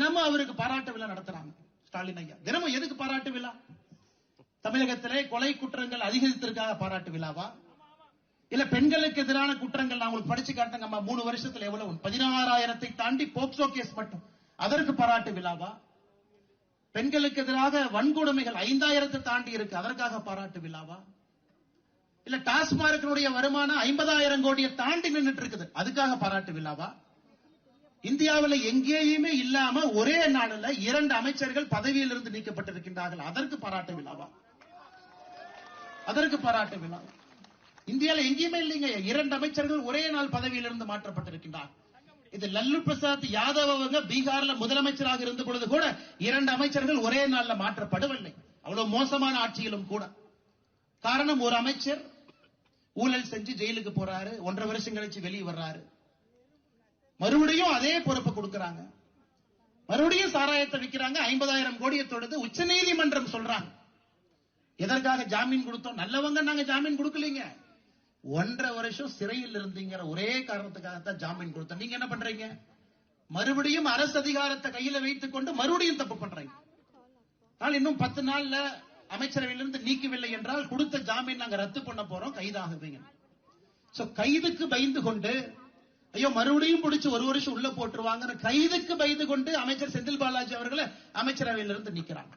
தினமும் அவருக்கு பாராட்டு விழா நடத்துறாங்க ஸ்டாலின் ஐயா. தினமும் எதுக்கு பாராட்டு விழா? தமிழகத்திலே கொலை குற்றங்கள் அதிகரித்திற்காக பாராட்டு விழாவா? இல்ல பெண்களுக்கு எதிரான குற்றங்கள் நான் உங்களுக்கு படிச்சு காட்டுங்க. 3 வருஷத்துல எவ்வளவு? 16,000 தாண்டி போக்சோ கேஸ் மட்டும், அதற்கு பாராட்டு விழாவா? பெண்களுக்கு எதிராக வன்கொடுமைகள் 5,000 தாண்டி இருக்கு, அதற்காக பாராட்டு விழாவா? இல்ல டாஸ்மார்க்கினுடைய வருமானம் 50,000 கோடியை தாண்டி நின்றுட்டு இருக்குது, அதுக்காக பாராட்டு விழாவா? இந்தியாவில் எங்கேயுமே இல்லாம ஒரே நாளில் 2 அமைச்சர்கள் பதவியில் இருந்து நீக்கப்பட்டிருக்கின்றார்கள், அதற்கு பாராட்டு விழாவா? அதற்கு பாராட்டு விழா இந்தியாவில் எங்கேயுமே இல்லைங்க. 2 அமைச்சர்கள் ஒரே நாள் பதவியிலிருந்து மாற்றப்பட்டிருக்கின்றார். இது லல்லு பிரசாத் யாதவ் அவங்க பீகார்ல முதலமைச்சராக இருந்த பொழுது கூட 2 அமைச்சர்கள் ஒரே நாள்ல மாற்றப்படவில்லை. அவ்வளவு மோசமான ஆட்சியிலும் கூட. காரணம், ஒரு அமைச்சர் ஊழல் செஞ்சு ஜெயிலுக்கு போறாரு, 1.5 வருஷம் கழிச்சு வெளியே வர்றாரு, மறுபடியும் அதே பொறுப்பு கொடுக்கறாங்க, மறுபடியும் சாராயத்தை விற்கிறாங்க, 50,000 கோடியை தொடுது. உச்சநீதிமன்றம் சொல்றாங்க எதற்காக ஜாமீன் கொடுத்தோம்? நல்லவங்க நாங்க ஜாமீன் கொடுக்கலீங்க, 1.5 வருஷம் சிறையில் இருந்தீங்கிற ஒரே காரணத்துக்காகத்தான் ஜாமீன் கொடுத்தோம். நீங்க என்ன பண்றீங்க? மறுபடியும் அரசு அதிகாரத்தை கையில வைத்துக் கொண்டு மறுபடியும் தப்பு பண்றீங்க. இன்னும் 10 நாள்ல அமைச்சரவையிலிருந்து நீக்கவில்லை என்றால் கொடுத்த ஜாமீன் நாங்க ரத்து பண்ண போறோம், கைதாகுவீங்க. கைதுக்கு பயந்து கொண்டு, ஐயோ மறுபடியும் பிடிச்சு 1 வருஷம் உள்ள போட்டுருவாங்க, கைதுக்கு பயந்து கொண்டு அமைச்சர் செந்தில் பாலாஜி அவர்களை அமைச்சரவையிலிருந்து நீக்கிறாங்க.